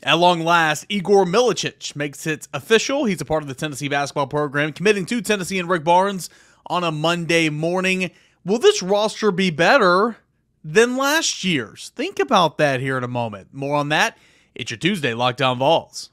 At long last, Igor Milicic makes it official. He's a part of the Tennessee basketball program, committing to Tennessee and Rick Barnes on a Monday morning. Will this roster be better than last year's? Think about that here in a moment. More on that. It's your Tuesday Locked On Vols.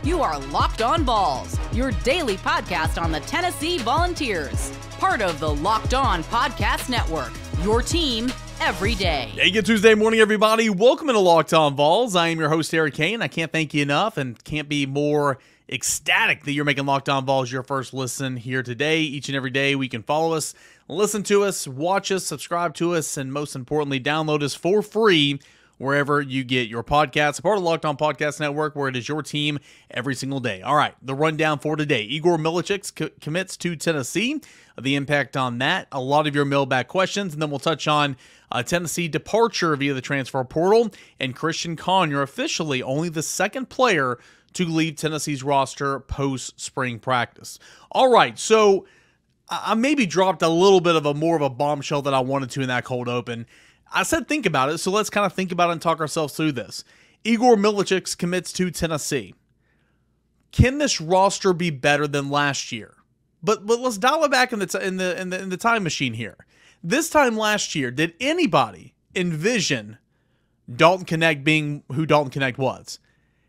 You are Locked On Vols, your daily podcast on the Tennessee Volunteers. Part of the Locked On Podcast Network, your team every day. Hey, good Tuesday morning, everybody. Welcome to Locked On Vols. I am your host, Eric Kane. I can't thank you enough and can't be more ecstatic that you're making Locked On Vols your first listen here today. Each and every day we can follow us, listen to us, watch us, subscribe to us, and most importantly, download us for free wherever you get your podcasts. A part of the Locked On Podcast Network, where it is your team every single day. All right, the rundown for today. Igor Milicic commits to Tennessee. The impact on that, a lot of your mailbag questions, and then we'll touch on Tennessee departure via the transfer portal, and Christian Conyer officially only the second player to leave Tennessee's roster post-spring practice. All right, so I maybe dropped a little bit of more of a bombshell than I wanted to in that cold open. I said think about it, so let's kind of think about it and talk ourselves through this. Igor Milicic commits to Tennessee. Can this roster be better than last year? But let's dial it back in the time machine here. This time last year, did anybody envision Dalton Knecht being who Dalton Knecht was?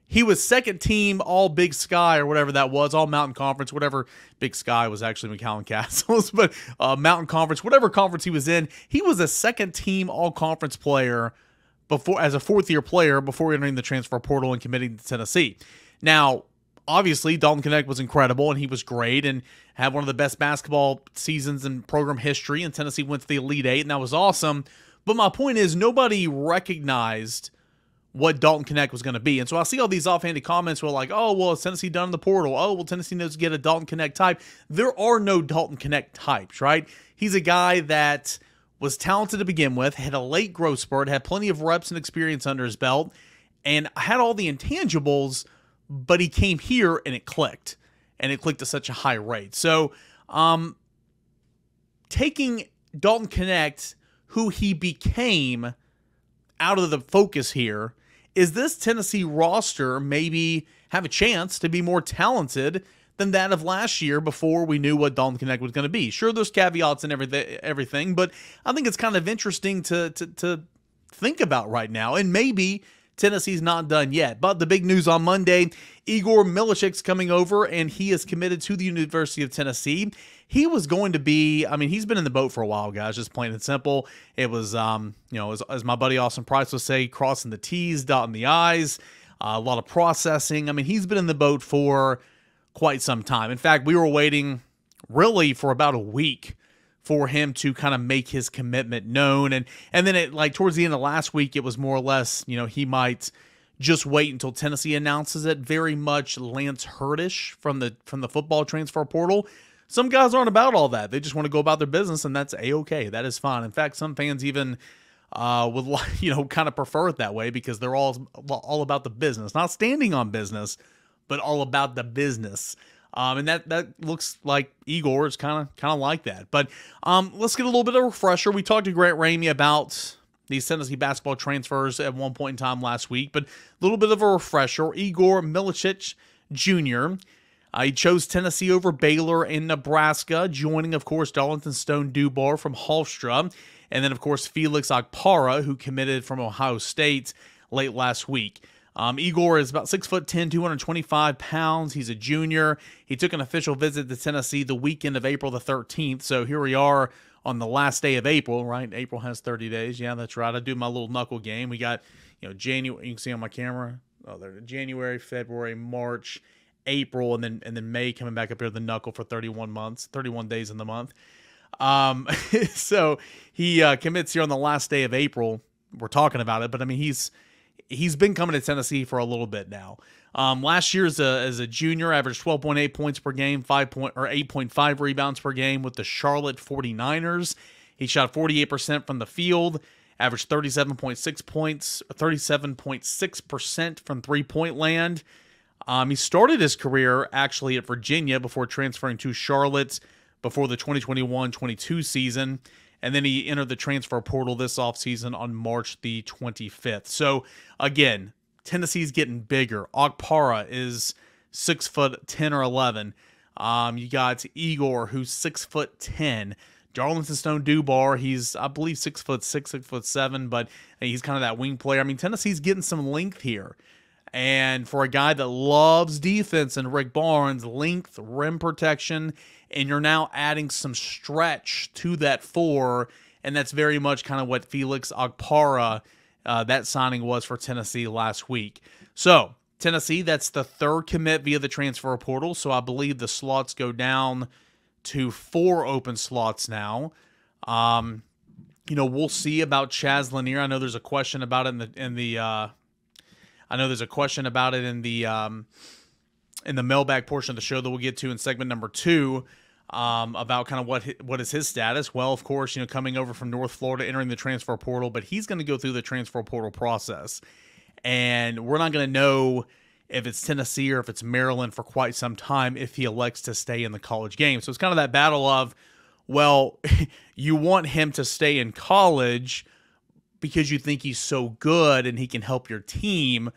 He was second team all Big Sky or whatever that was, all Mountain Conference, whatever. Big Sky was actually McAllen Castles, but Mountain Conference, whatever conference he was in, he was a second team all conference player before, as a fourth year player before entering the transfer portal and committing to Tennessee. Now, obviously, Dalton Knecht was incredible and he was great and had one of the best basketball seasons in program history, and Tennessee went to the Elite Eight, and that was awesome. But my point is, nobody recognized what Dalton Knecht was going to be. And so I see all these offhanded comments where like, oh, well, is Tennessee done in the portal? Oh, well, Tennessee knows to get a Dalton Knecht type. There are no Dalton Knecht types, right? He's a guy that was talented to begin with, had a late growth spurt, had plenty of reps and experience under his belt, and had all the intangibles, but he came here and it clicked. And it clicked at such a high rate. So taking Dalton Knecht, who he became, out of the focus here, is this Tennessee roster maybe have a chance to be more talented than that of last year before we knew what Dalton Knecht was going to be? Sure, there's caveats and everything, but I think it's kind of interesting to think about right now. And maybe Tennessee's not done yet. But the big news on Monday, Igor Milicic's coming over, and he is committed to the University of Tennessee. He was going to be, I mean, he's been in the boat for a while, guys, just plain and simple. It was, as my buddy Austin Price would say, crossing the T's, dotting the I's, a lot of processing. I mean, he's been in the boat for quite some time. In fact, we were waiting really for about a week for him to kind of make his commitment known. And then towards the end of last week, it was more or less, he might just wait until Tennessee announces it. Very much Lance Hurtish from the football transfer portal. Some guys aren't about all that. They just want to go about their business, and that's A-okay. That is fine. In fact, some fans even would kind of prefer it that way because they're all about the business. Not standing on business, but all about the business. And that looks like Igor is kind of like that. But let's get a little bit of a refresher. We talked to Grant Ramey about these Tennessee basketball transfers at one point in time last week, but a little bit of a refresher. Igor Milicic Jr., he chose Tennessee over Baylor and Nebraska, joining, of course, Darlington Stone Dubar from Hofstra, and then, of course, Felix Agpara, who committed from Ohio State late last week. Igor is about 6'10", 225 pounds. He's a junior. He took an official visit to Tennessee the weekend of April the 13th. So here we are on the last day of April, right? April has 30 days. Yeah, that's right. I do my little knuckle game. We got, January. You can see on my camera. Oh, there. January, February, March, April, and then May coming back up here to the knuckle for 31 days in the month. So he commits here on the last day of April. We're talking about it, but I mean he's been coming to Tennessee for a little bit now. Last year as a junior, averaged 12.8 points per game, 8.5 rebounds per game with the Charlotte 49ers. He shot 48% from the field, averaged 37.6 points, 37.6% from three-point land. He started his career actually at Virginia before transferring to Charlotte before the 2021-22 season. and then he entered the transfer portal this offseason on March the 25th. So, again, Tennessee's getting bigger. Okpara is 6'10" or 11. You got Igor, who's 6'10". Darlington Stone-Dubar, he's, I believe, 6'6", 6'7", but he's kind of that wing player. I mean, Tennessee's getting some length here. And for a guy that loves defense and Rick Barnes, length, rim protection, and you're now adding some stretch to that 4, and that's very much kind of what Felix Okpara, that signing was for Tennessee last week. So, Tennessee, that's the 3rd commit via the transfer portal, so I believe the slots go down to 4 open slots now. We'll see about Chaz Lanier. I know there's a question about it in the mailbag portion of the show that we'll get to in segment number 2, about kind of what is his status. Well, of course, coming over from North Florida, entering the transfer portal, but he's going to go through the transfer portal process. And we're not going to know if it's Tennessee or if it's Maryland for quite some time if he elects to stay in the college game. So it's kind of that battle of, well, you want him to stay in college because you think he's so good and he can help your team.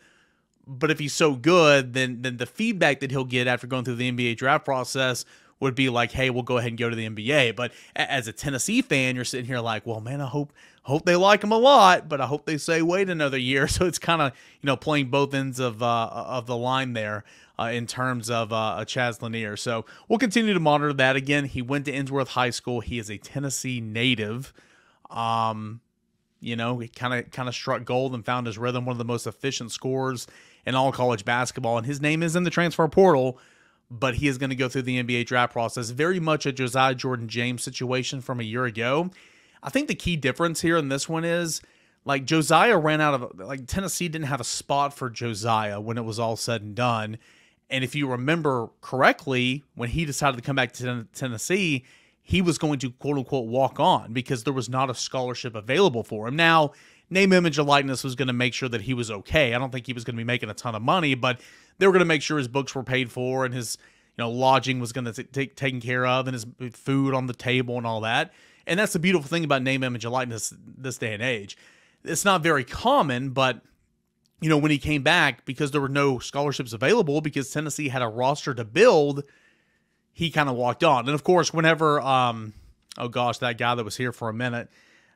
But if he's so good, then the feedback that he'll get after going through the NBA draft process would be like, hey, we'll go ahead and go to the NBA. But as a Tennessee fan, you're sitting here like, well, man, I hope they like him a lot, but I hope they say wait another year. So it's kind of playing both ends of the line there in terms of Chaz Lanier. So we'll continue to monitor that. Again, he went to Innsworth High School. He is a Tennessee native. He kind of struck gold and found his rhythm, one of the most efficient scorers in all college basketball. And his name is in the transfer portal, but he is going to go through the NBA draft process. Very much a Josiah Jordan-James situation from a year ago. I think the key difference here in this one is, like, Josiah ran out of, like, Tennessee didn't have a spot for Josiah when it was all said and done. And if you remember correctly, when he decided to come back to Tennessee, he was going to, quote-unquote, walk on because there was not a scholarship available for him. Now, name, image, and likeness was going to make sure that he was okay. I don't think he was going to be making a ton of money, but they were going to make sure his books were paid for and his lodging was going to take taken care of and his food on the table and all that. And that's the beautiful thing about name, image, and likeness this day and age. It's not very common, but when he came back, because there were no scholarships available, because Tennessee had a roster to build, he kind of walked on. And of course, whenever, that guy that was here for a minute,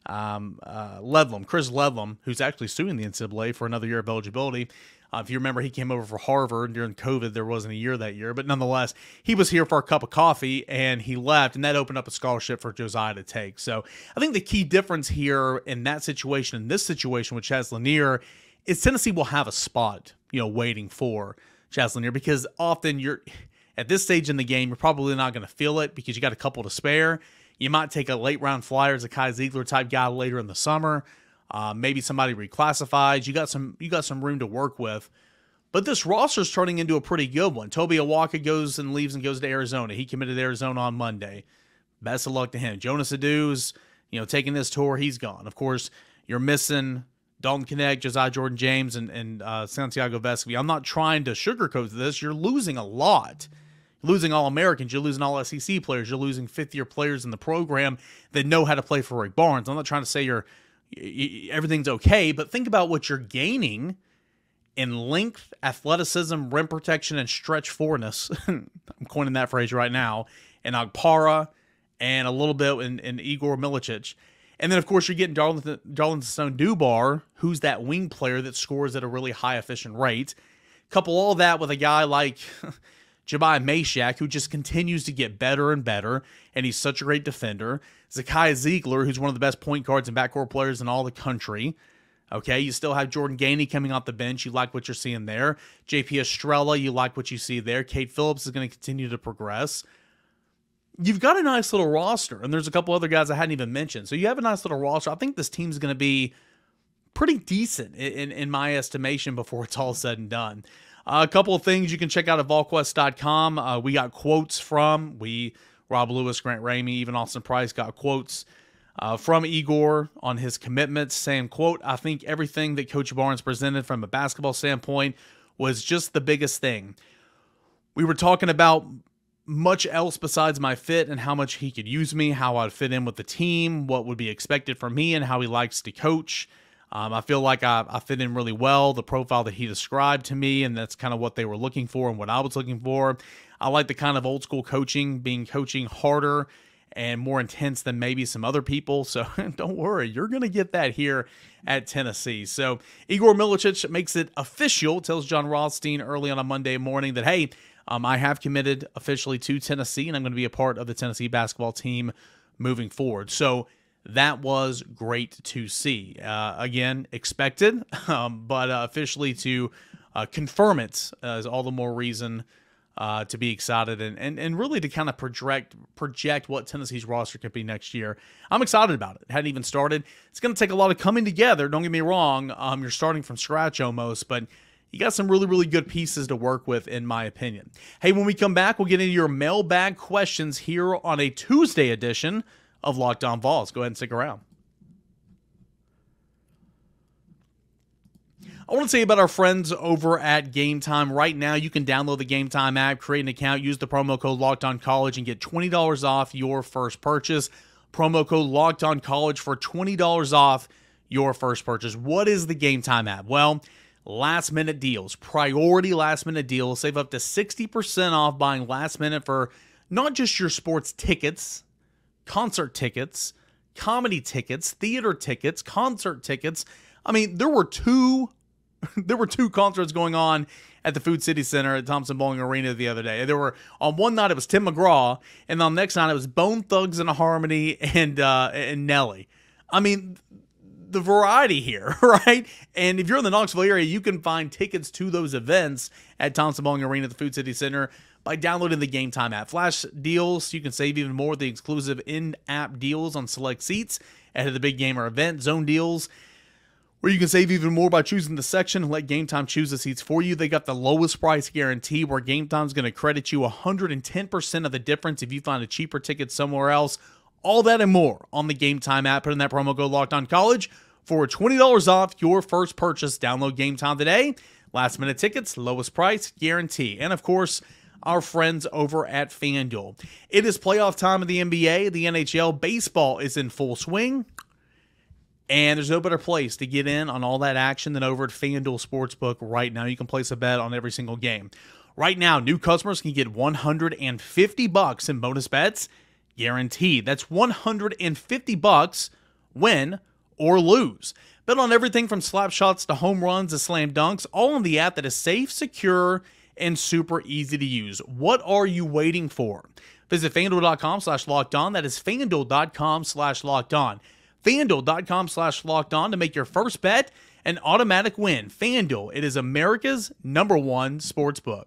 Chris Ledlam, who's actually suing the NCAA for another year of eligibility. If you remember, he came over for Harvard during COVID. There wasn't a year that year, but nonetheless, he was here for a cup of coffee and he left, and that opened up a scholarship for Josiah to take. So I think the key difference here in that situation, in this situation with Chaz Lanier, is Tennessee will have a spot, waiting for Chaz Lanier, because often you're at this stage in the game, you're probably not going to feel it because you got a couple to spare. You might take a late round flyer as a Kai Ziegler type guy later in the summer. Maybe somebody reclassifies. You got some room to work with. But this roster's turning into a pretty good one. Toby Awaka goes and leaves and goes to Arizona. He committed to Arizona on Monday. Best of luck to him. Jonas Adu's, taking this tour. He's gone. Of course, you're missing Dalton Knecht, Josiah Jordan-James, and Santiago Vescovi. I'm not trying to sugarcoat this. You're losing a lot. You're losing All-Americans. You're losing All-SEC players. You're losing fifth-year players in the program that know how to play for Rick Barnes. I'm not trying to say everything's okay, but think about what you're gaining in length, athleticism, rim protection, and stretch fourness. I'm coining that phrase right now. And Okpara, and a little bit in Igor Milicic. And then, of course, you're getting Darlington Stone-Dubar, who's that wing player that scores at a really high efficient rate. Couple all that with a guy like Jabari Mashak, who just continues to get better and better, and he's such a great defender. Zakai Ziegler, who's one of the best point guards and backcourt players in all the country. Okay, you still have Jordan Gainey coming off the bench. You like what you're seeing there. JP Estrella, you like what you see there. Kate Phillips is going to continue to progress. You've got a nice little roster, and there's a couple other guys I hadn't even mentioned. So you have a nice little roster. I think this team's going to be pretty decent in my estimation before it's all said and done. A couple of things you can check out at volquest.com. We got quotes from Rob Lewis, Grant Ramey, even Austin Price got quotes from Igor on his commitments saying, quote, "I think everything that Coach Barnes presented from a basketball standpoint was just the biggest thing. We were talking about much else besides my fit and how much he could use me, how I'd fit in with the team, what would be expected from me, and how he likes to coach. I feel like I fit in really well, the profile that he described to me, and that's kind of what they were looking for and what I was looking for. I like the kind of old school coaching harder and more intense than maybe some other people. So don't worry, you're going to get that here at Tennessee. So Igor Milicic makes it official, tells John Rothstein early on a Monday morning that, hey, I have committed officially to Tennessee, and I'm going to be a part of the Tennessee basketball team moving forward. So that was great to see. Again, expected, but officially to confirm it is all the more reason to be excited and really to kind of project what Tennessee's roster could be next year. I'm excited about it. It hadn't even started. It's going to take a lot of coming together. Don't get me wrong. You're starting from scratch almost, but you got some really, really good pieces to work with, in my opinion. Hey, when we come back, we'll get into your mailbag questions here on a Tuesday edition of Locked On Vols. Go ahead and stick around. I want to tell you about our friends over at Game Time. Right now, you can download the Game Time app, create an account, use the promo code LOCKEDONCollege, and get $20 off your first purchase. Promo code LOCKEDONCollege for $20 off your first purchase. What is the Game Time app? Well, last-minute deals, priority last-minute deals. Save up to 60% off buying last minute for not just your sports tickets, concert tickets, comedy tickets, theater tickets, concert tickets. I mean, there were two concerts going on at the Food City Center at Thompson Bowling Arena the other day. There were, on one night it was Tim McGraw, and on the next night it was Bone Thugs and Harmony and Nelly. I mean, the variety here, right? And if you're in the Knoxville area, you can find tickets to those events at Thompson Bowling Arena at the Food City Center by downloading the Game Time app. Flash deals, you can save even more with the exclusive in-app deals on select seats ahead of the big game or event. Zone deals, where you can save even more by choosing the section and let Game Time choose the seats for you. They got the lowest price guarantee, where Game Time's going to credit you 110% of the difference if you find a cheaper ticket somewhere else. All that and more on the Game Time app. Put in that promo code LOCKEDONCollege for $20 off your first purchase. Download Game Time today. Last minute tickets, lowest price guarantee. And of course, our friends over at FanDuel. It is playoff time of the NBA, the NHL. Baseball is in full swing. And there's no better place to get in on all that action than over at FanDuel Sportsbook right now. You can place a bet on every single game. Right now, new customers can get $150 in bonus bets guaranteed. That's $150 win or lose. Bet on everything from slap shots to home runs to slam dunks, all on the app that is safe, secure, and super easy to use. What are you waiting for? Visit FanDuel.com/lockedon. That is FanDuel.com/lockedon. FanDuel.com/lockedon to make your first bet an automatic win. FanDuel, it is America's #1 sportsbook.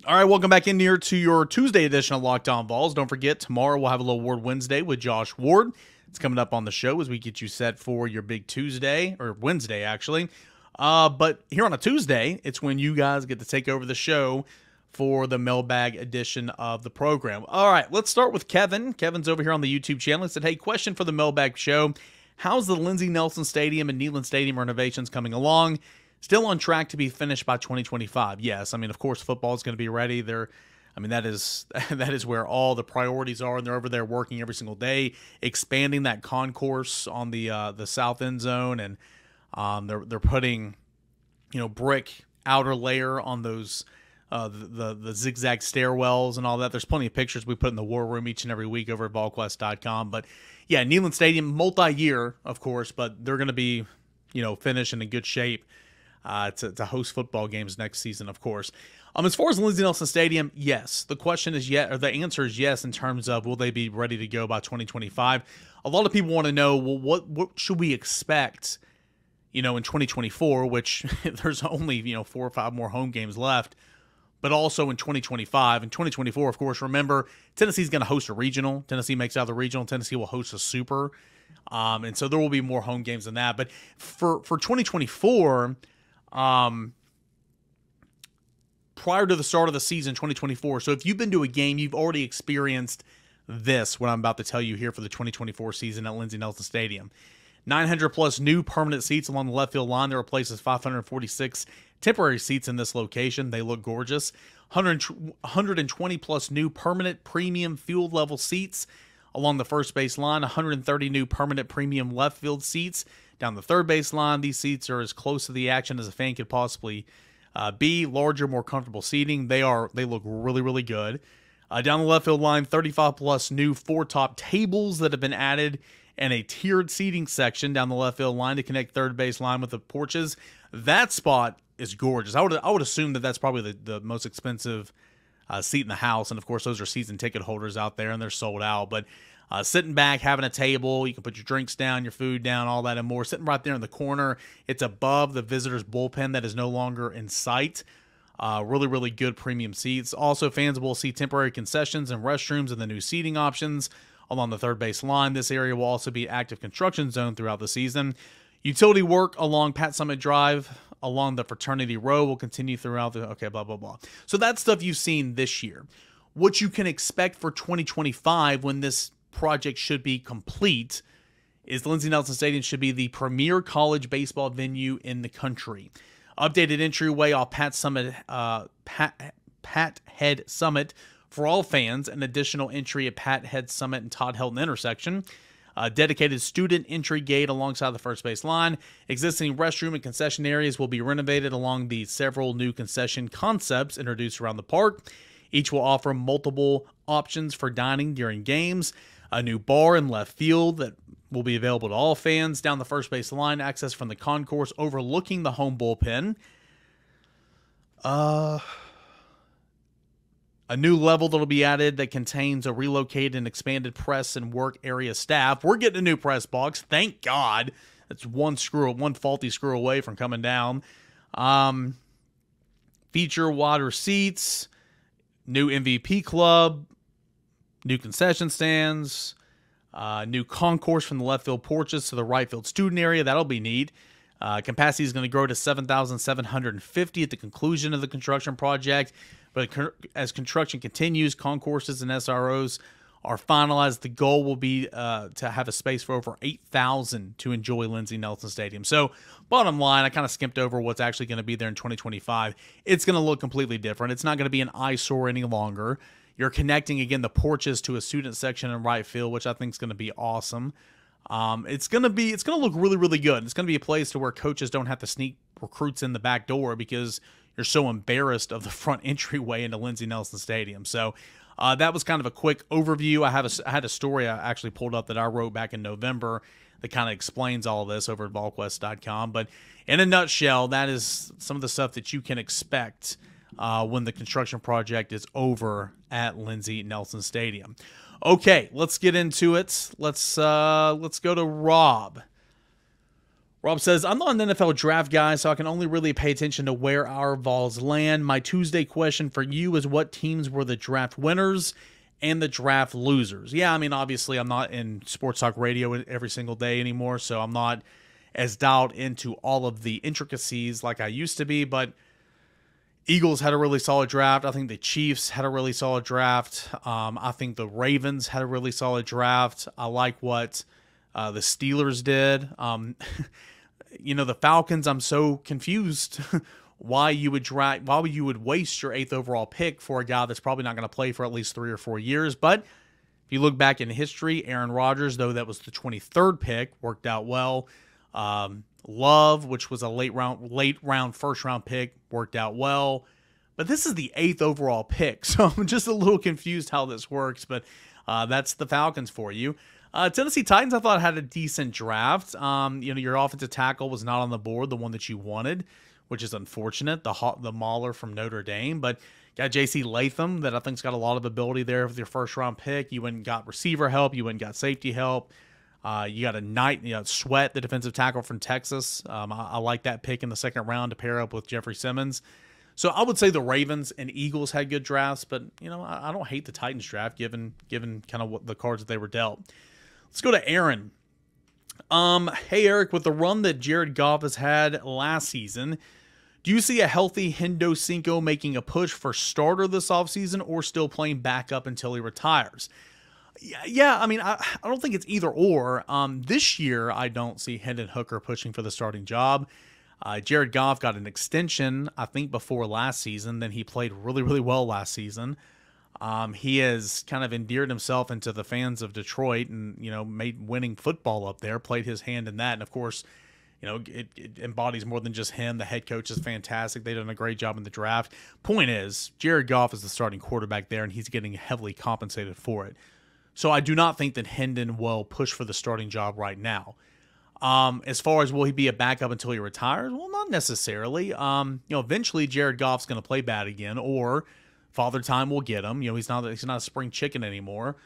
All right, welcome back in here to your Tuesday edition of Locked On Vols. Don't forget, tomorrow we'll have a little Ward Wednesday with Josh Ward. It's coming up on the show as we get you set for your big Tuesday, or Wednesday, actually. But here on a Tuesday, it's when you guys get to take over the show for the mailbag edition of the program. All right, let's start with Kevin. Kevin's over here on the YouTube channel. He said, hey, question for the mailbag show. How's the Lindsey Nelson Stadium and Neyland Stadium renovations coming along? Still on track to be finished by 2025. Yes, I mean, of course, football is going to be ready. That is where all the priorities are, and they're over there working every single day, expanding that concourse on the south end zone, and they're putting, brick outer layer on those the zigzag stairwells and all that. There's plenty of pictures we put in the war room each and every week over at volquest.com. But yeah, Neyland Stadium, multi-year, of course, but they're going to be, finished and in good shape to host football games next season, of course. As far as Lindsey Nelson Stadium, yes. The answer is yes in terms of will they be ready to go by 2025. A lot of people want to know, well, what should we expect, in 2024, which there's only, 4 or 5 more home games left. But also in 2025. In 2024, of course, remember, Tennessee's going to host a regional. Tennessee makes out of the regional. Tennessee will host a super. And so there will be more home games than that. But for 2024, prior to the start of the season, 2024, so if you've been to a game, you've already experienced this, what I'm about to tell you here for the 2024 season at Lindsey Nelson Stadium. 900-plus new permanent seats along the left field line. There replaces 546 temporary seats in this location. They look gorgeous. 120 plus new permanent premium field level seats along the first base line, 130 new permanent premium left field seats down the third base line. These seats are as close to the action as a fan could possibly be. Larger, more comfortable seating. They look really, really good. Down the left field line, 35 plus new four-top tables that have been added and a tiered seating section down the left field line to connect third base line with the porches. That spot is gorgeous. I would assume that that's probably the most expensive seat in the house, and of course those are season ticket holders out there and they're sold out. But sitting back, having a table, you can put your drinks down, your food down, all that and more. Sitting right there in the corner, it's above the visitors' bullpen that is no longer in sight. Really, really good premium seats. Also, fans will see temporary concessions and restrooms and the new seating options along the third base line. This area will also be active construction zone throughout the season. Utility work along Pat Summit Drive along the Fraternity Row will continue throughout the blah, blah, blah. So that's stuff you've seen this year. What you can expect for 2025 when this project should be complete is Lindsey Nelson Stadium should be the premier college baseball venue in the country. Updated entryway off Pat Head Summit for all fans, an additional entry at Pat Head Summit and Todd Helton intersection. Dedicated student entry gate alongside the first base line. Existing restroom and concession areas will be renovated along the several new concession concepts introduced around the park. Each will offer multiple options for dining during games. A new bar in left field that will be available to all fans. Down the first base line, access from the concourse overlooking the home bullpen. A new level that will be added that contains a relocated and expanded press and work area staff. We're getting a new press box. Thank God. That's one faulty screw away from coming down. Feature wider seats. New MVP club. New concession stands. New concourse from the left field porches to the right field student area. That'll be neat. Capacity is going to grow to 7,750 at the conclusion of the construction project. But as construction continues, concourses and SROs are finalized. The goal will be to have a space for over 8,000 to enjoy Lindsey Nelson Stadium. So bottom line, I kind of skimped over what's actually going to be there in 2025. It's going to look completely different. It's not going to be an eyesore any longer. You're connecting, again, the porches to a student section in right field, which I think is going to be awesome. It's going to look really, really good. It's going to be a place to where coaches don't have to sneak recruits in the back door because you're so embarrassed of the front entryway into Lindsey Nelson Stadium. So that was kind of a quick overview. I had a story I actually pulled up that I wrote back in November that kind of explains all of this over at volquest.com. But in a nutshell, that is some of the stuff that you can expect when the construction project is over at Lindsey Nelson Stadium. Okay, let's get into it. Let's go to Rob. Rob says, I'm not an NFL draft guy, so I can only really pay attention to where our Vols land. My Tuesday question for you is what teams were the draft winners and the draft losers? Yeah, I mean, obviously I'm not in sports talk radio every single day anymore, so I'm not as dialed into all of the intricacies like I used to be, but Eagles had a really solid draft. I think the Chiefs had a really solid draft. I think the Ravens had a really solid draft. I like what the Steelers did. The Falcons, I'm so confused why you would waste your 8th overall pick for a guy that's probably not going to play for at least 3 or 4 years. But if you look back in history, Aaron Rodgers, though that was the 23rd pick, worked out well. Love, which was a late round, first round pick, worked out well. But this is the 8th overall pick, so I'm just a little confused how this works. But that's the Falcons for you. Tennessee Titans, I thought, had a decent draft. Your offensive tackle was not on the board, the one that you wanted, which is unfortunate. The Mauler from Notre Dame, but got J.C. Latham that I think's got a lot of ability there with your first round pick. You went and got receiver help. You went and got safety help. You got Sweat, the defensive tackle from Texas. I like that pick in the second round to pair up with Jeffrey Simmons. So I would say the Ravens and Eagles had good drafts, but I don't hate the Titans draft given kind of what the cards that they were dealt. Let's go to Aaron. Hey Eric, with the run that Jared Goff has had last season, do you see a healthy Hendo Cinco making a push for starter this offseason or still playing backup until he retires? Yeah, I mean, I don't think it's either or. This year, I don't see Hendon Hooker pushing for the starting job. Jared Goff got an extension, I think, before last season. Then he played really, really well last season. He has kind of endeared himself into the fans of Detroit and, made winning football up there, played his hand in that. And, of course, it embodies more than just him. The head coach is fantastic. They've done a great job in the draft. Point is, Jared Goff is the starting quarterback there, and he's getting heavily compensated for it. So I do not think that Hendon will push for the starting job right now. As far as will he be a backup until he retires? Well, not necessarily. Eventually Jared Goff's going to play bad again, or Father Time will get him. He's not a spring chicken anymore.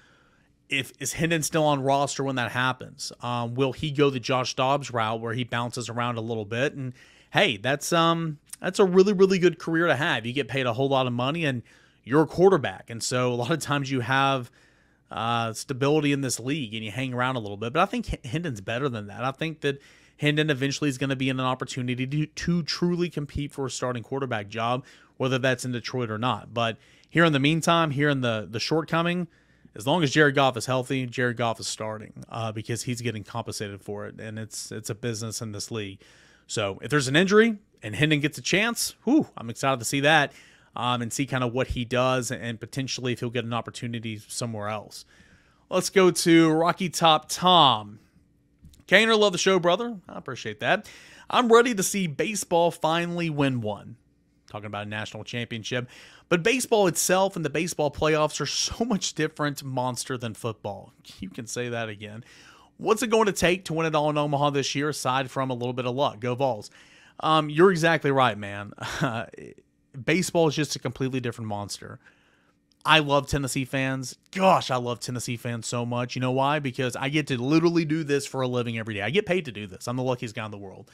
Is Hendon still on roster when that happens? Will he go the Josh Dobbs route where he bounces around a little bit? And hey, that's a really, really good career to have. You get paid a whole lot of money and you're a quarterback. And so a lot of times you have stability in this league and you hang around a little bit. But I think Hendon's better than that. I think that Hendon eventually is going to be in an opportunity to truly compete for a starting quarterback job, whether that's in Detroit or not. But here in the meantime, here in the shortcoming, as long as Jared Goff is healthy, Jared Goff is starting because he's getting compensated for it, and it's a business in this league. So if there's an injury and Hendon gets a chance, I'm excited to see that and see kind of what he does and potentially if he'll get an opportunity somewhere else. Let's go to Rocky Top Tom. Kaner, love the show, brother. I appreciate that. I'm ready to see baseball finally win one. Talking about a national championship. But baseball itself and the baseball playoffs are so much different monster than football. You can say that again. What's it going to take to win it all in Omaha this year, aside from a little bit of luck? Go Vols. You're exactly right, man. Baseball is just a completely different monster. I love Tennessee fans. Gosh, I love Tennessee fans so much. You know why? Because I get to literally do this for a living every day. I get paid to do this. I'm the luckiest guy in the world.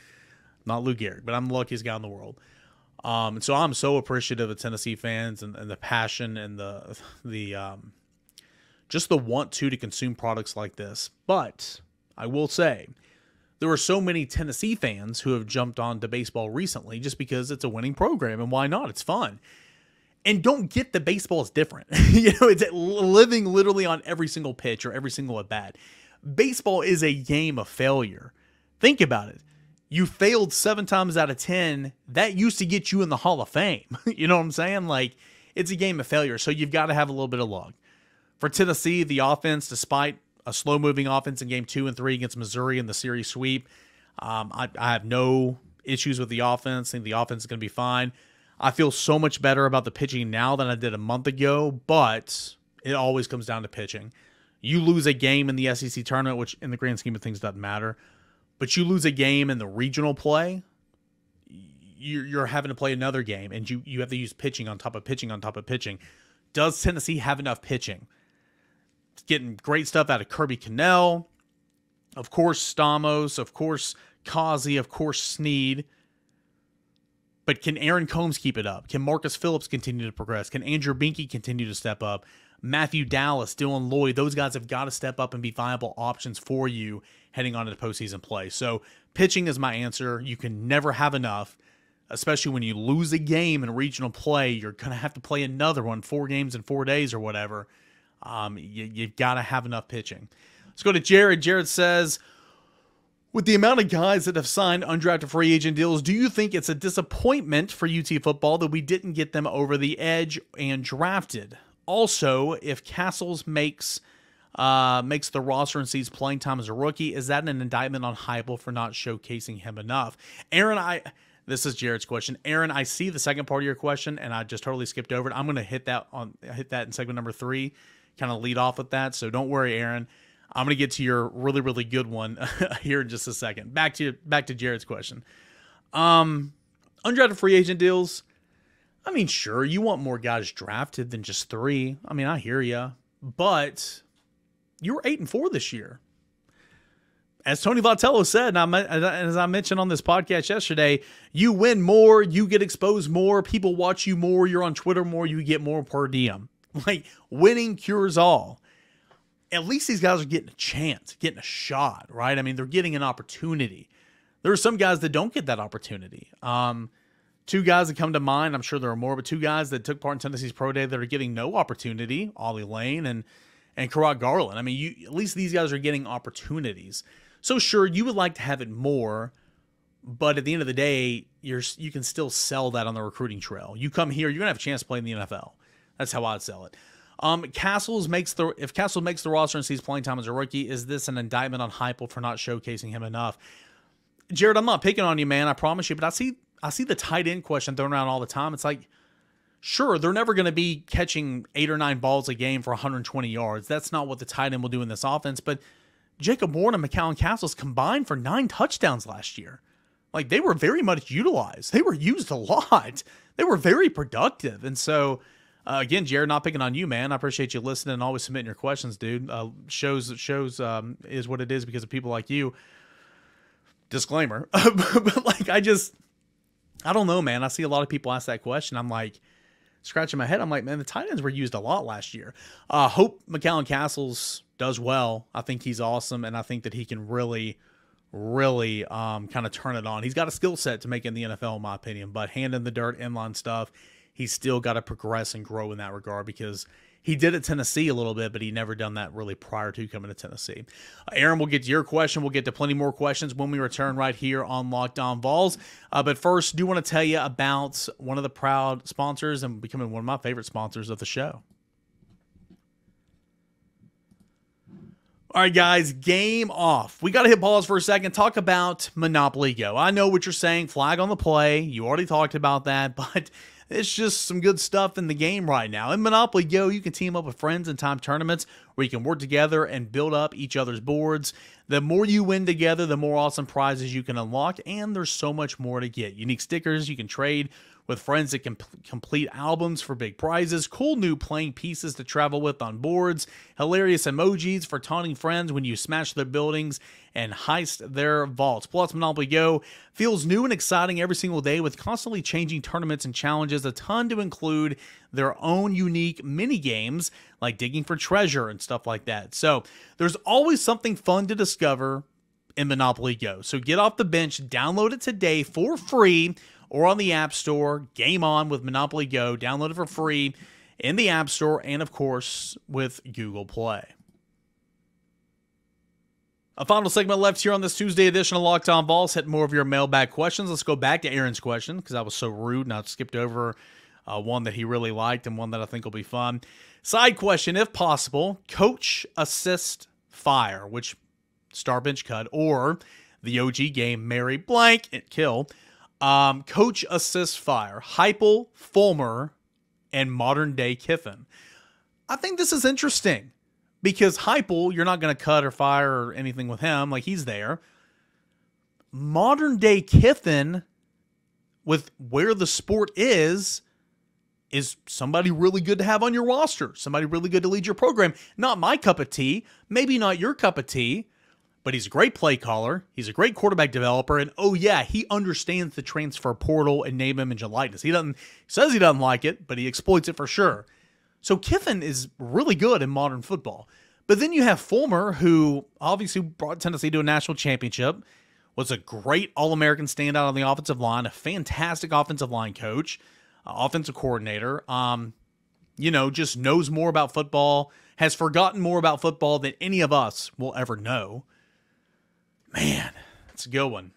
Not Lou Gehrig, but I'm the luckiest guy in the world. And so I'm so appreciative of Tennessee fans and the passion and the just the want to consume products like this. But I will say there are so many Tennessee fans who have jumped onto baseball recently just because it's a winning program, and why not? It's fun. And don't get that baseball is different. It's living literally on every single pitch or every single at bat. Baseball is a game of failure. Think about it. You failed 7 times out of 10. That used to get you in the Hall of Fame. You know what I'm saying? Like, it's a game of failure. So you've got to have a little bit of luck. For Tennessee, the offense, despite a slow-moving offense in Game 2 and 3 against Missouri in the series sweep, I have no issues with the offense. I think the offense is going to be fine. I feel so much better about the pitching now than I did a month ago, but it always comes down to pitching. You lose a game in the SEC tournament, which in the grand scheme of things doesn't matter, but you lose a game in the regional play, you're having to play another game, and you have to use pitching on top of pitching on top of pitching. Does Tennessee have enough pitching? It's getting great stuff out of Kirby Cannell, of course Stamos, of course Causey, of course Snead. But can Aaron Combs keep it up? Can Marcus Phillips continue to progress? Can Andrew Binky continue to step up? Matthew Dallas, Dylan Lloyd, those guys have got to step up and be viable options for you heading on into postseason play. So pitching is my answer. You can never have enough, especially when you lose a game in regional play. You're going to have to play another one, 4 games in 4 days or whatever. You've got to have enough pitching. Let's go to Jared. Jared says, with the amount of guys that have signed undrafted free agent deals, do you think it's a disappointment for UT football that we didn't get them over the edge and drafted? Also, if Castles makes the roster and sees playing time as a rookie, is that an indictment on Heupel for not showcasing him enough? Aaron, this is Jared's question. Aaron, I see the second part of your question, and I just totally skipped over it. I'm going to hit that in segment number 3, kind of lead off with that. So don't worry, Aaron. I'm going to get to your really, really good one here in just a second. Back to Jared's question. Undrafted free agent deals. I mean, sure, you want more guys drafted than just 3. I mean, I hear you. But you were 8-4 this year. As Tony Vitello said, and as I mentioned on this podcast yesterday, you win more, you get exposed more, people watch you more, you're on Twitter more, you get more per diem. Like, winning cures all. At least these guys are getting a chance, getting a shot, right? I mean, they're getting an opportunity. There are some guys that don't get that opportunity. 2 guys that come to mind, I'm sure there are more, but 2 guys that took part in Tennessee's Pro Day that are getting no opportunity, Ollie Lane and Karad Garland. I mean, at least these guys are getting opportunities. So sure, you would like to have it more, But at the end of the day, you can still sell that on the recruiting trail. You come here, you're gonna have a chance to play in the NFL. That's how I'd sell it. If Castles makes the roster and sees playing time as a rookie, is this an indictment on Heupel for not showcasing him enough? Jared, I'm not picking on you, man. I promise you. But I see the tight end question thrown around all the time. It's like, sure, they're never going to be catching 8 or 9 balls a game for 120 yards. That's not what the tight end will do in this offense. But Jacob Ward and McCallum Castles combined for 9 touchdowns last year. Like, they were very much utilized. They were used a lot. They were very productive. And so, again, Jared, not picking on you, man. I appreciate you listening and always submitting your questions, dude. Shows is what it is because of people like you. Disclaimer. But, like, I don't know, man. I see a lot of people ask that question. I'm like, scratching my head. I'm like, man, the tight ends were used a lot last year. Hope McCallum Castles does well. I think he's awesome, and I think that he can really kind of turn it on. He's got a skill set to make it in the NFL, in my opinion, but hand in the dirt, inline stuff, he's still got to progress and grow in that regard because he did at Tennessee a little bit, but he never done that really prior to coming to Tennessee. Aaron, we'll get to your question. We'll get to plenty more questions when we return right here on Locked On Vols. But first, do want to tell you about one of the proud sponsors and becoming one of my favorite sponsors of the show. All right, guys, game off. We got to hit pause for a second. Talk about Monopoly Go. I know what you're saying. Flag on the play. You already talked about that, but it's just some good stuff in the game right now. In Monopoly Go, you can team up with friends in time tournaments where you can work together and build up each other's boards. The more you win together, the more awesome prizes you can unlock, and there's so much more to get. Unique stickers you can trade with friends that can complete albums for big prizes, cool new playing pieces to travel with on boards, hilarious emojis for taunting friends when you smash their buildings and heist their vaults. Plus, Monopoly Go feels new and exciting every single day with constantly changing tournaments and challenges, a ton to include their own unique mini games like digging for treasure and stuff like that. So there's always something fun to discover in Monopoly Go. So get off the bench, download it today for free or on the App Store. Game on with Monopoly Go. Download it for free in the App Store and, of course, with Google Play. A final segment left here on this Tuesday edition of Locked On Vols. Hit more of your mailbag questions. Let's go back to Aaron's question because I was so rude and I skipped over one that he really liked and one that I think will be fun. Side question, if possible, coach, assist, fire, which star bench cut, or the OG game, marry blank and kill. Coach, assist, fire, Heupel, Fulmer, and modern day Kiffin. I think this is interesting because Heupel, you're not going to cut or fire or anything with him. Like, he's there. Modern day Kiffin, with where the sport is somebody really good to have on your roster. Somebody really good to lead your program. Not my cup of tea. Maybe not your cup of tea. But he's a great play caller. He's a great quarterback developer. And, oh, yeah, he understands the transfer portal and name, image, and likeness. He says he doesn't like it, but he exploits it for sure. So Kiffin is really good in modern football. But then you have Fulmer, who obviously brought Tennessee to a national championship, was a great All-American standout on the offensive line, a fantastic offensive line coach, offensive coordinator, just knows more about football, has forgotten more about football than any of us will ever know. Man, that's a good one.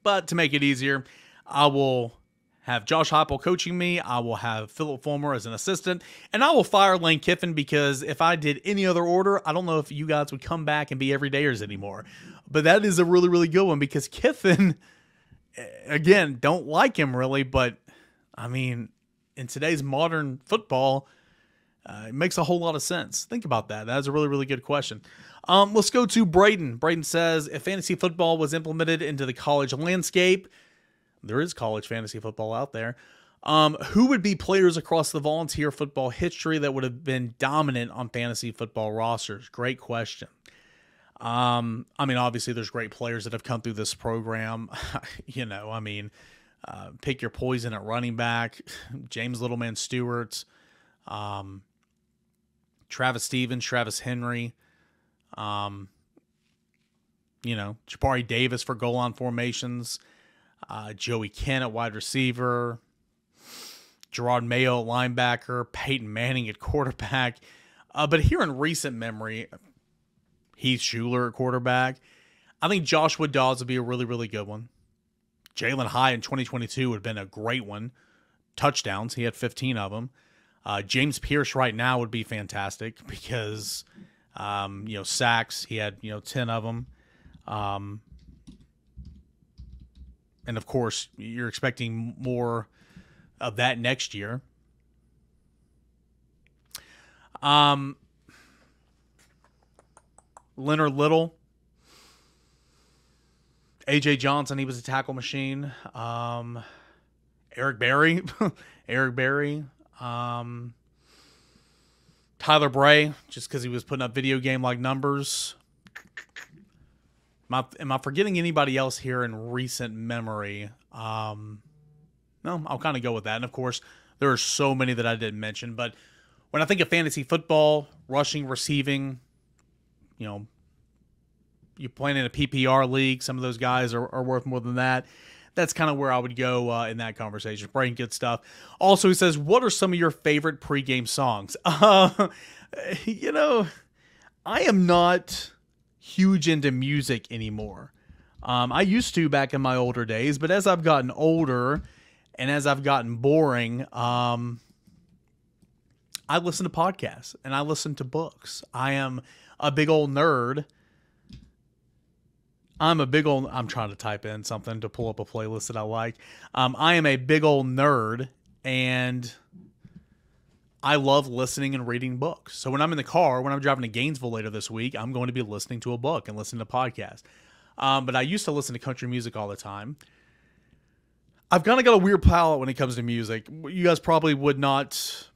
But to make it easier, I will have Josh Heupel coaching me. I will have Philip Fulmer as an assistant. And I will fire Lane Kiffin because if I did any other order, I don't know if you guys would come back and be everydayers anymore. But that is a really, really good one because Kiffin, again, don't like him really. But, I mean, in today's modern football, it makes a whole lot of sense. Think about that. That's a really, really good question. Let's go to Braden. Braden says, if fantasy football was implemented into the college landscape, there is college fantasy football out there, who would be players across the volunteer football history that would have been dominant on fantasy football rosters? Great question. Obviously there's great players that have come through this program. Pick your poison at running back, James Littleman Stewart, Travis Stevens, Travis Henry, Jabari Davis for goal line formations, Joey Kent at wide receiver, Gerard Mayo at linebacker, Peyton Manning at quarterback. But here in recent memory, Heath Schuler at quarterback. I think Joshua Dawes would be a really, really good one. Jalen Hyatt in 2022 would have been a great one. Touchdowns, he had 15 of them. James Pierce right now would be fantastic because, sacks, he had, 10 of them. And of course, you're expecting more of that next year. Leonard Little, AJ Johnson, he was a tackle machine. Eric Berry, Tyler Bray, just because he was putting up video game like numbers. Am I forgetting anybody else here in recent memory? No, I'll kind of go with that. And of course, there are so many that I didn't mention. But when I think of fantasy football, rushing, receiving, you playing in a PPR league, some of those guys are worth more than that. That's kind of where I would go in that conversation. Brain good stuff. Also, he says, what are some of your favorite pregame songs? I am not huge into music anymore. I used to back in my older days, but as I've gotten older and as I've gotten boring, I listen to podcasts and I listen to books. I am a big old nerd. I'm trying to type in something to pull up a playlist that I like. I am a big old nerd, and I love listening and reading books. So when I'm in the car, when I'm driving to Gainesville later this week, I'm going to be listening to a book and listening to podcasts. But I used to listen to country music all the time. I've kind of got a weird palate when it comes to music. You guys probably would not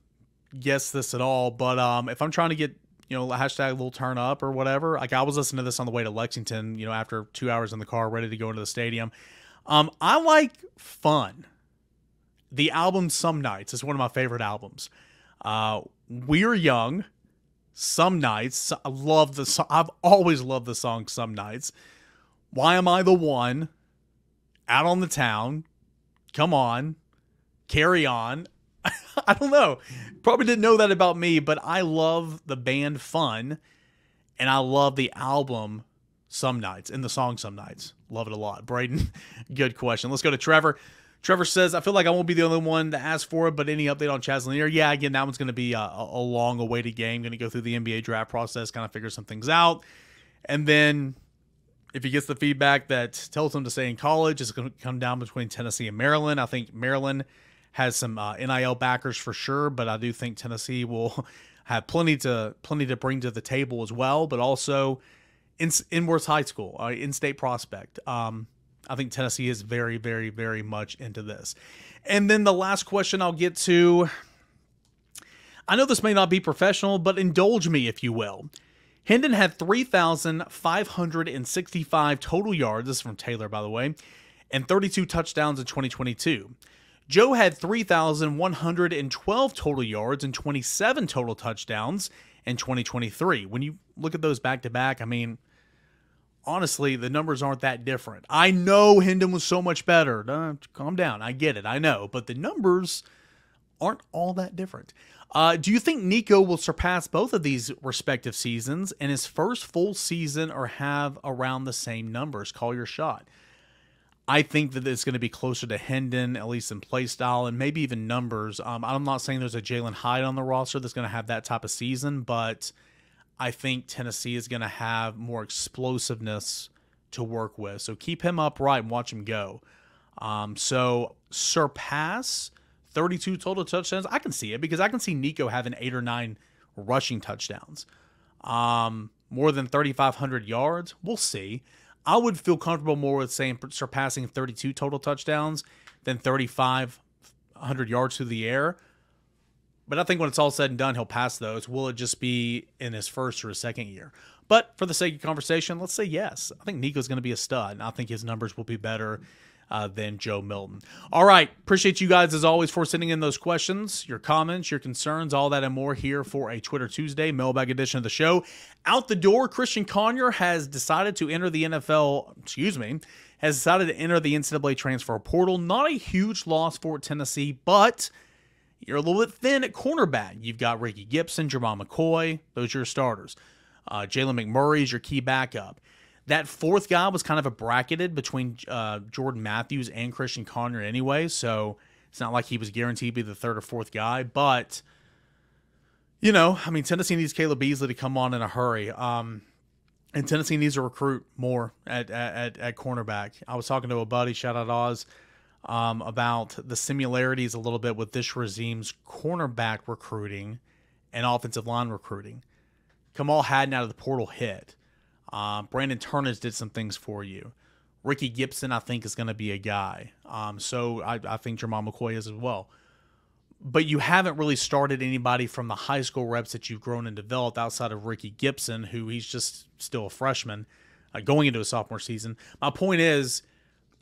guess this at all, but if I'm trying to get hashtag a little turn up or whatever. Like I was listening to this on the way to Lexington, after 2 hours in the car, ready to go into the stadium. I like Fun. The album Some Nights is one of my favorite albums. We're Young, Some Nights. I've always loved the song Some Nights. Why Am I the One? Out on the Town. Come On. Carry On. I don't know. Probably didn't know that about me, but I love the band Fun, and I love the album Some Nights and the song Some Nights. Love it a lot. Braden, good question. Let's go to Trevor. Trevor says, I feel like I won't be the only one to ask for it, but any update on Chaz Lanier? Yeah, again, that one's going to be a long-awaited game. Going to go through the NBA draft process, kind of figure some things out. And then if he gets the feedback that tells him to stay in college, it's going to come down between Tennessee and Maryland. I think Maryland has some NIL backers for sure, but I do think Tennessee will have plenty to bring to the table as well. But also, Inworth High School, in-state prospect. I think Tennessee is very, very, very much into this. And then the last question I'll get to. I know this may not be professional, but indulge me if you will. Hendon had 3,565 total yards. This is from Taylor, by the way, and 32 touchdowns in 2022. Joe had 3,112 total yards and 27 total touchdowns in 2023. When you look at those back-to-back, I mean, honestly, the numbers aren't that different. I know Hendon was so much better. Calm down. I get it. I know. But the numbers aren't all that different. Do you think Nico will surpass both of these respective seasons in his first full season or have around the same numbers? Call your shot. I think that it's going to be closer to Hendon, at least in play style and maybe even numbers. I'm not saying there's a Jalen Hyatt on the roster that's going to have that type of season, but I think Tennessee is going to have more explosiveness to work with. So keep him upright and watch him go. So surpass 32 total touchdowns. I can see it because I can see Nico having 8 or 9 rushing touchdowns. More than 3,500 yards. We'll see. I would feel comfortable more with saying surpassing 32 total touchdowns than 3,500 yards through the air. But I think when it's all said and done, he'll pass those. Will it just be in his first or his second year? But for the sake of conversation, let's say yes. I think Nico's going to be a stud, and I think his numbers will be better than Joe Milton. All right. Appreciate you guys, as always, for sending in those questions, your comments, your concerns, all that and more here for a Twitter Tuesday mailbag edition of the show. Out the door, Christian Conyer has decided to enter the has decided to enter the NCAA transfer portal. Not a huge loss for Tennessee, but you're a little bit thin at cornerback. You've got Ricky Gibson, Jermon McCoy. Those are your starters. Jalen McMurray is your key backup. That fourth guy was kind of a bracketed between Jordan Matthews and Christian Conner anyway, so it's not like he was guaranteed to be the third or fourth guy. But, you know, I mean, Tennessee needs Caleb Beasley to come on in a hurry. And Tennessee needs to recruit more at cornerback. I was talking to a buddy, shout out Oz, about the similarities a little bit with this regime's cornerback recruiting and offensive line recruiting. Kamal Hadden out of the portal hit. Brandon Turnage did some things for you. Ricky Gibson, I think, is going to be a guy. So I think Jermon McCoy is as well. But you haven't really started anybody from the high school reps that you've grown and developed outside of Ricky Gibson, who he's just still a freshman going into a sophomore season. My point is,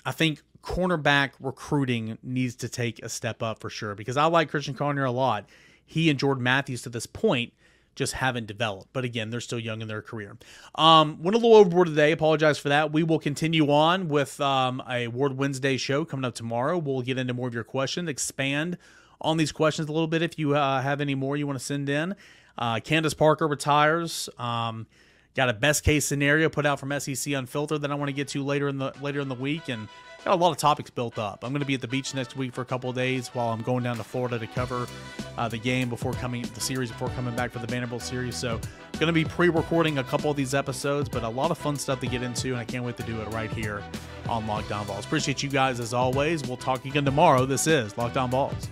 I think cornerback recruiting needs to take a step up for sure, because I like Christian Conner a lot. He and Jordan Matthews to this point just haven't developed. But again, they're still young in their career. Went a little overboard today. Apologize for that. We will continue on with a Ward Wednesday show coming up tomorrow. We'll get into more of your questions, expand on these questions a little bit if you have any more you want to send in. Candace Parker retires. Got a best case scenario put out from SEC Unfiltered that I want to get to later in the week, and got a lot of topics built up. I'm going to be at the beach next week for a couple of days while I'm going down to Florida to cover the series before coming back for the Vanderbilt series. So going to be pre-recording a couple of these episodes, but a lot of fun stuff to get into, and I can't wait to do it right here on Locked On Vols. Appreciate you guys as always. We'll talk again tomorrow. This is Locked On Vols.